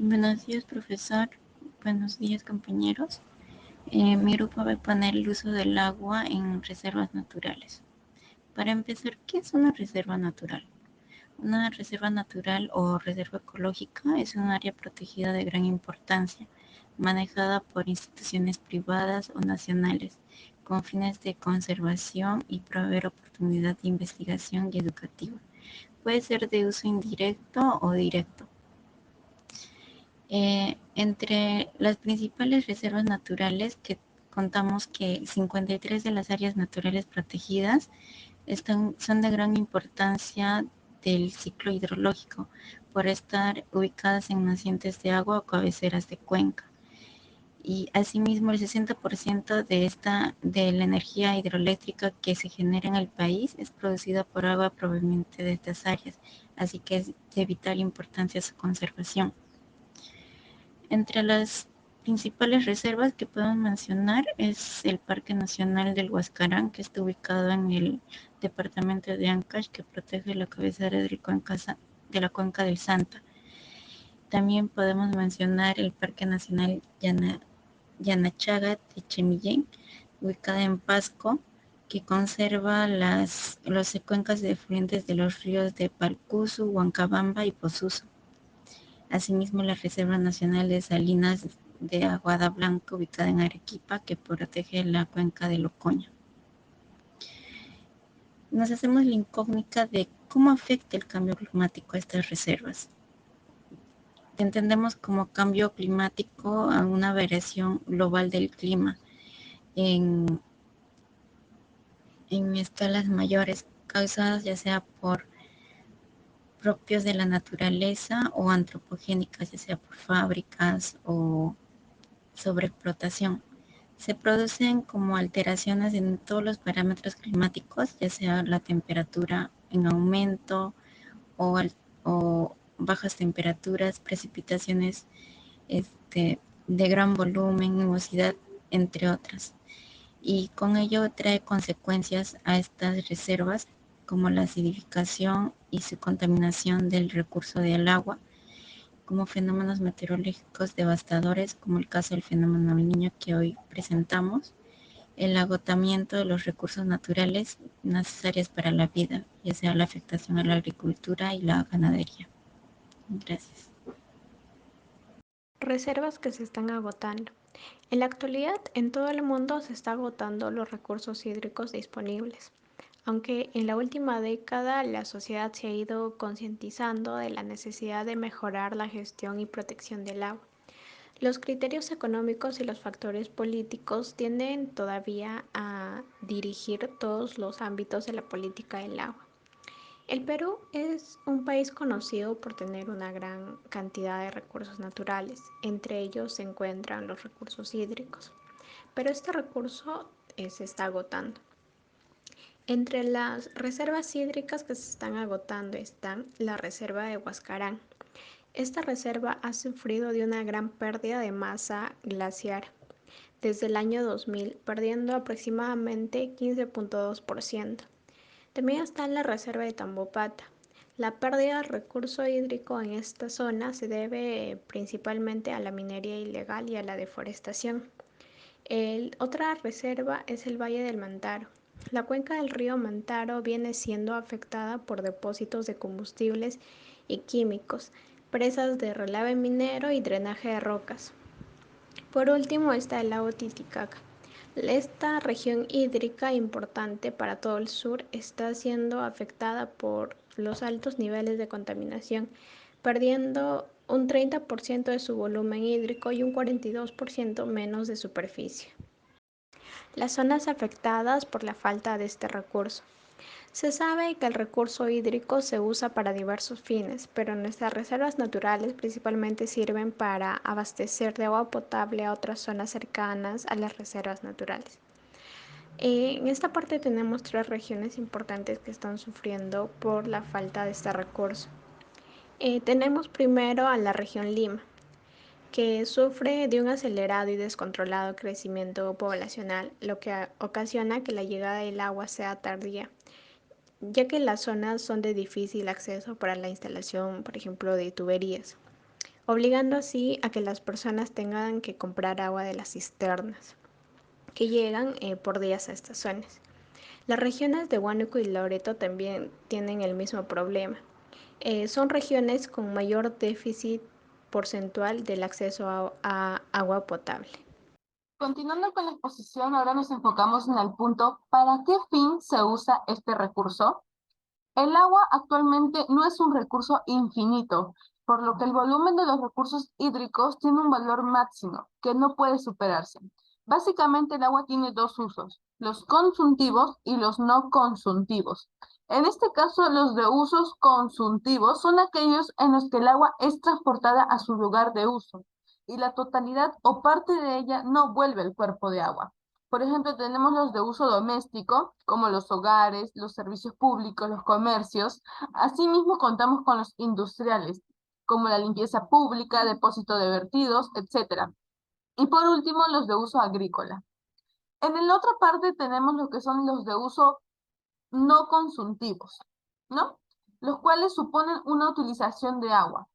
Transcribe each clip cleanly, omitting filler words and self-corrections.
Buenos días, profesor. Buenos días, compañeros. Mi grupo va a poner el uso del agua en reservas naturales. Para empezar, ¿qué es una reserva natural? Una reserva natural o reserva ecológica es un área protegida de gran importancia, manejada por instituciones privadas o nacionales, con fines de conservación y proveer oportunidad de investigación y educativa. Puede ser de uso indirecto o directo. Entre las principales reservas naturales que contamos que 53 de las áreas naturales protegidas son de gran importancia del ciclo hidrológico por estar ubicadas en nacientes de agua o cabeceras de cuenca. Y asimismo el 60% de la energía hidroeléctrica que se genera en el país es producida por agua proveniente de estas áreas, así que es de vital importancia su conservación. Entre las principales reservas que podemos mencionar es el Parque Nacional del Huascarán, que está ubicado en el departamento de Ancash, que protege la cabecera de la cuenca del Santa. También podemos mencionar el Parque Nacional Yanachaga de Chemillén, ubicada en Pasco, que conserva las cuencas de afluentes de los ríos de Palcuzu, Huancabamba y Posuso. Asimismo, la Reserva Nacional de Salinas de Aguada Blanca, ubicada en Arequipa, que protege la cuenca del Ocoño. Nos hacemos la incógnita de cómo afecta el cambio climático a estas reservas. Entendemos como cambio climático a una variación global del clima en escalas mayores, causadas ya sea por propios de la naturaleza o antropogénicas, ya sea por fábricas o sobreexplotación. Se producen como alteraciones en todos los parámetros climáticos, ya sea la temperatura en aumento o bajas temperaturas, precipitaciones de gran volumen, nubosidad, entre otras. Y con ello trae consecuencias a estas reservas como la acidificación y su contaminación del recurso del agua, como fenómenos meteorológicos devastadores, como el caso del fenómeno del Niño que hoy presentamos, el agotamiento de los recursos naturales necesarios para la vida, ya sea la afectación a la agricultura y la ganadería. Gracias. Reservas que se están agotando. En la actualidad, en todo el mundo se está agotando los recursos hídricos disponibles. Aunque en la última década la sociedad se ha ido concientizando de la necesidad de mejorar la gestión y protección del agua. Los criterios económicos y los factores políticos tienden todavía a dirigir todos los ámbitos de la política del agua. El Perú es un país conocido por tener una gran cantidad de recursos naturales, entre ellos se encuentran los recursos hídricos, pero este recurso se está agotando. Entre las reservas hídricas que se están agotando está la reserva de Huascarán. Esta reserva ha sufrido de una gran pérdida de masa glaciar desde el año 2000, perdiendo aproximadamente 15.2%. También está la reserva de Tambopata. La pérdida del recurso hídrico en esta zona se debe principalmente a la minería ilegal y a la deforestación. Otra reserva es el Valle del Mantaro. La cuenca del río Mantaro viene siendo afectada por depósitos de combustibles y químicos, presas de relave minero y drenaje de rocas. Por último está el lago Titicaca. Esta región hídrica importante para todo el sur está siendo afectada por los altos niveles de contaminación, perdiendo un 30% de su volumen hídrico y un 42% menos de superficie. Las zonas afectadas por la falta de este recurso. Se sabe que el recurso hídrico se usa para diversos fines, pero nuestras reservas naturales principalmente sirven para abastecer de agua potable a otras zonas cercanas a las reservas naturales. En esta parte tenemos tres regiones importantes que están sufriendo por la falta de este recurso. Tenemos primero a la región Lima, que sufre de un acelerado y descontrolado crecimiento poblacional, lo que ocasiona que la llegada del agua sea tardía, ya que las zonas son de difícil acceso para la instalación, por ejemplo, de tuberías. obligando así a que las personas tengan que comprar agua de las cisternas que llegan por días a estas zonas. Las regiones de Huánuco y Loreto también tienen el mismo problema. Son regiones con mayor déficit porcentual del acceso a agua potable. Continuando con la exposición, ahora nos enfocamos en el punto ¿para qué fin se usa este recurso? El agua actualmente no es un recurso infinito, por lo que el volumen de los recursos hídricos tiene un valor máximo que no puede superarse. Básicamente el agua tiene dos usos, los consumtivos y los no consumtivos. En este caso, los de usos consumtivos son aquellos en los que el agua es transportada a su lugar de uso y la totalidad o parte de ella no vuelve al cuerpo de agua. Por ejemplo, tenemos los de uso doméstico, como los hogares, los servicios públicos, los comercios. Asimismo, contamos con los industriales, como la limpieza pública, depósito de vertidos, etcétera. Y por último, los de uso agrícola. En la otra parte tenemos lo que son los de uso no consumtivos, ¿no? Los cuales suponen una utilización de agua.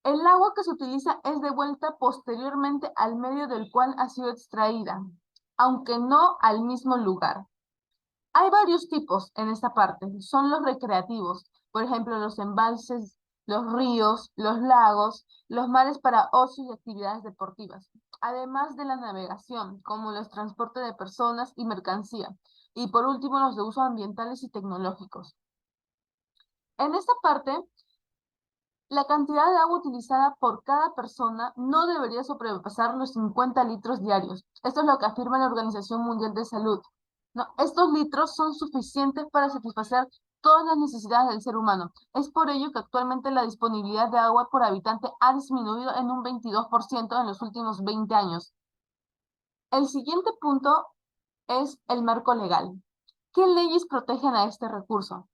El agua que se utiliza es devuelta posteriormente al medio del cual ha sido extraída, aunque no al mismo lugar. Hay varios tipos en esta parte. Son los recreativos, por ejemplo, los embalses, los ríos, los lagos, los mares para ocio y actividades deportivas, además de la navegación, como los transportes de personas y mercancía, y por último los de uso ambientales y tecnológicos. En esta parte, la cantidad de agua utilizada por cada persona no debería sobrepasar los 50 litros diarios. Esto es lo que afirma la Organización Mundial de Salud. No, estos litros son suficientes para satisfacer todas las necesidades del ser humano. Es por ello que actualmente la disponibilidad de agua por habitante ha disminuido en un 22% en los últimos 20 años. El siguiente punto es el marco legal. ¿Qué leyes protegen a este recurso?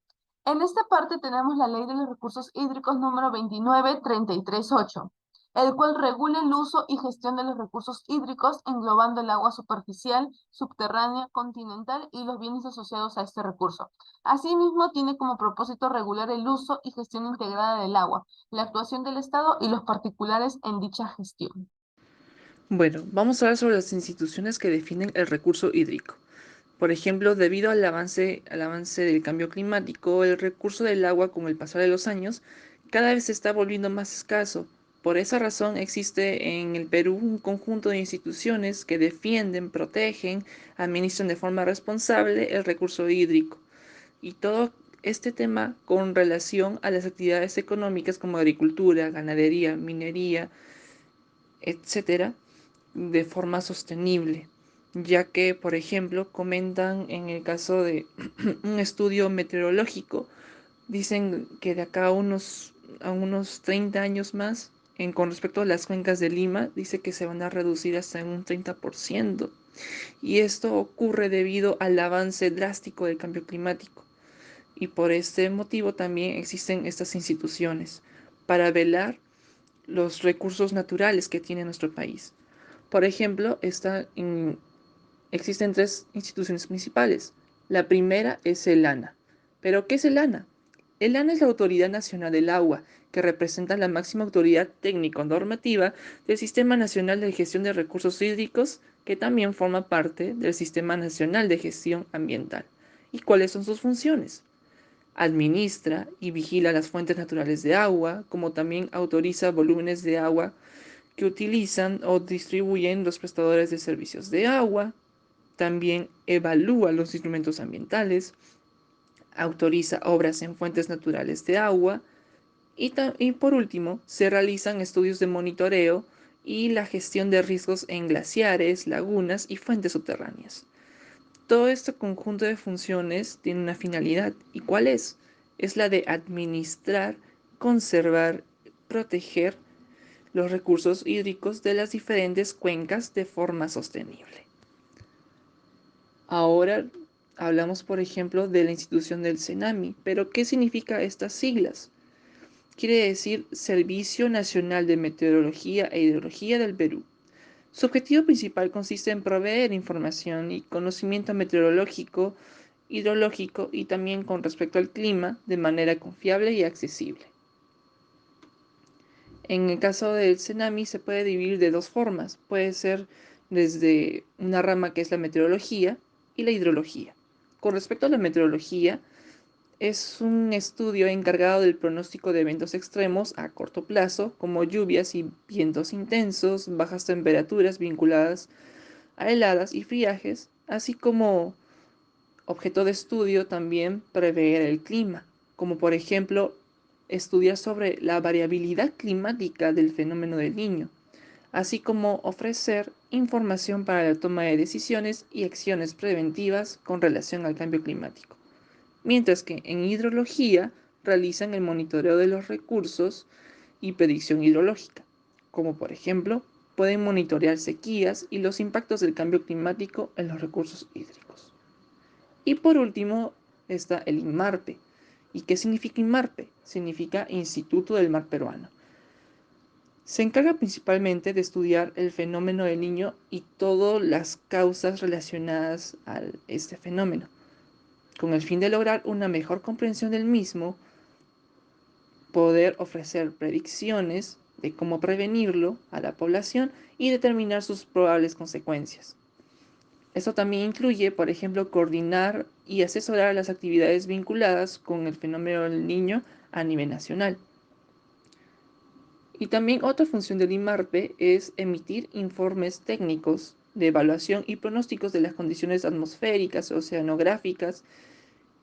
En esta parte tenemos la Ley de los Recursos Hídricos número 29338, el cual regula el uso y gestión de los recursos hídricos, englobando el agua superficial, subterránea, continental y los bienes asociados a este recurso. Asimismo, tiene como propósito regular el uso y gestión integrada del agua, la actuación del Estado y los particulares en dicha gestión. Bueno, vamos a hablar sobre las instituciones que definen el recurso hídrico. Por ejemplo, debido al avance del cambio climático, el recurso del agua con el pasar de los años cada vez se está volviendo más escaso. Por esa razón existe en el Perú un conjunto de instituciones que defienden, protegen, administran de forma responsable el recurso hídrico. Y todo este tema con relación a las actividades económicas como agricultura, ganadería, minería, etcétera, de forma sostenible, ya que, por ejemplo, comentan en el caso de un estudio meteorológico, dicen que de acá a unos 30 años más, con respecto a las cuencas de Lima, dice que se van a reducir hasta en un 30%. Y esto ocurre debido al avance drástico del cambio climático. Y por este motivo también existen estas instituciones para velar los recursos naturales que tiene nuestro país. Por ejemplo, existen tres instituciones principales. La primera es el ANA. ¿Pero qué es el ANA? El ANA es la Autoridad Nacional del Agua, que representa la máxima autoridad técnico-normativa del Sistema Nacional de Gestión de Recursos Hídricos, que también forma parte del Sistema Nacional de Gestión Ambiental. ¿Y cuáles son sus funciones? Administra y vigila las fuentes naturales de agua, como también autoriza volúmenes de agua que utilizan o distribuyen los prestadores de servicios de agua. También evalúa los instrumentos ambientales, autoriza obras en fuentes naturales de agua y por último se realizan estudios de monitoreo y la gestión de riesgos en glaciares, lagunas y fuentes subterráneas. Todo este conjunto de funciones tiene una finalidad. ¿Y cuál es? Es la de administrar, conservar, proteger los recursos hídricos de las diferentes cuencas de forma sostenible. Ahora hablamos, por ejemplo, de la institución del CENAMI, pero ¿qué significa estas siglas? Quiere decir Servicio Nacional de Meteorología e Hidrología del Perú. Su objetivo principal consiste en proveer información y conocimiento meteorológico, hidrológico y también con respecto al clima de manera confiable y accesible. En el caso del tsunami se puede dividir de dos formas. Puede ser desde una rama que es la meteorología y la hidrología. Con respecto a la meteorología, es un estudio encargado del pronóstico de eventos extremos a corto plazo, como lluvias y vientos intensos, bajas temperaturas vinculadas a heladas y friajes, así como objeto de estudio también prever el clima, como por ejemplo estudiar sobre la variabilidad climática del fenómeno del Niño, así como ofrecer información para la toma de decisiones y acciones preventivas con relación al cambio climático. Mientras que en hidrología realizan el monitoreo de los recursos y predicción hidrológica, como por ejemplo pueden monitorear sequías y los impactos del cambio climático en los recursos hídricos. Y por último está el INMARPE. ¿Y qué significa INMARPE? Significa Instituto del Mar Peruano. Se encarga principalmente de estudiar el fenómeno del Niño y todas las causas relacionadas a este fenómeno, con el fin de lograr una mejor comprensión del mismo, poder ofrecer predicciones de cómo prevenirlo a la población y determinar sus probables consecuencias. Esto también incluye, por ejemplo, coordinar y asesorar las actividades vinculadas con el fenómeno del Niño a nivel nacional. Y también otra función del IMARPE es emitir informes técnicos de evaluación y pronósticos de las condiciones atmosféricas, oceanográficas,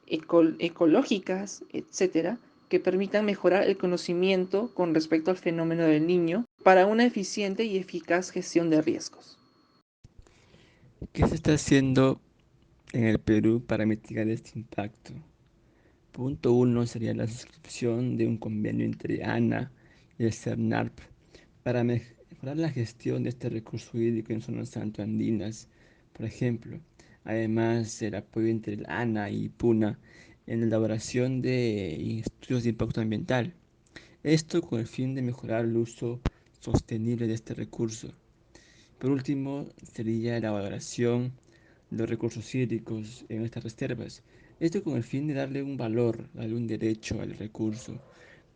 ecológicas, etcétera, que permitan mejorar el conocimiento con respecto al fenómeno del Niño para una eficiente y eficaz gestión de riesgos. ¿Qué se está haciendo en el Perú para mitigar este impacto? Punto uno sería la suscripción de un convenio entre ANA y el CERNARP para mejorar la gestión de este recurso hídrico en zonas santoandinas, por ejemplo. Además, el apoyo entre el ANA y PUNA en la elaboración de estudios de impacto ambiental. Esto con el fin de mejorar el uso sostenible de este recurso. Por último, sería la valoración de los recursos hídricos en estas reservas. Esto con el fin de darle un valor, darle un derecho al recurso,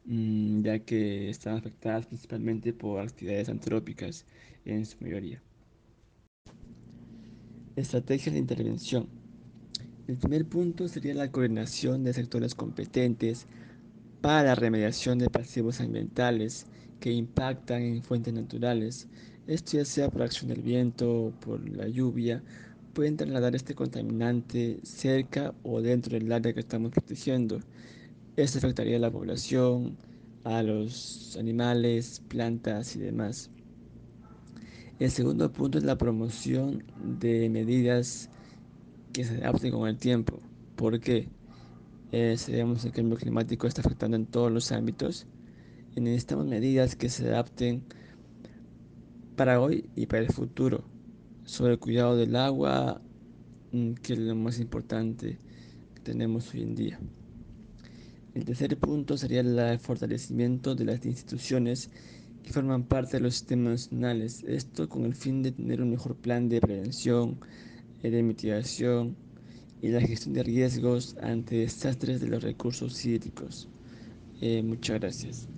ya que están afectadas principalmente por actividades antrópicas en su mayoría. Estrategias de intervención. El primer punto sería la coordinación de sectores competentes para la remediación de pasivos ambientales que impactan en fuentes naturales. Esto ya sea por acción del viento o por la lluvia, pueden trasladar este contaminante cerca o dentro del área que estamos protegiendo. Esto afectaría a la población, a los animales, plantas y demás. El segundo punto es la promoción de medidas que se adapten con el tiempo. ¿Por qué? Sabemos que el cambio climático está afectando en todos los ámbitos y necesitamos medidas que se adapten para hoy y para el futuro. Sobre el cuidado del agua, que es lo más importante que tenemos hoy en día. El tercer punto sería el fortalecimiento de las instituciones que forman parte de los sistemas nacionales. Esto con el fin de tener un mejor plan de prevención, de mitigación y la gestión de riesgos ante desastres de los recursos hídricos. Muchas gracias.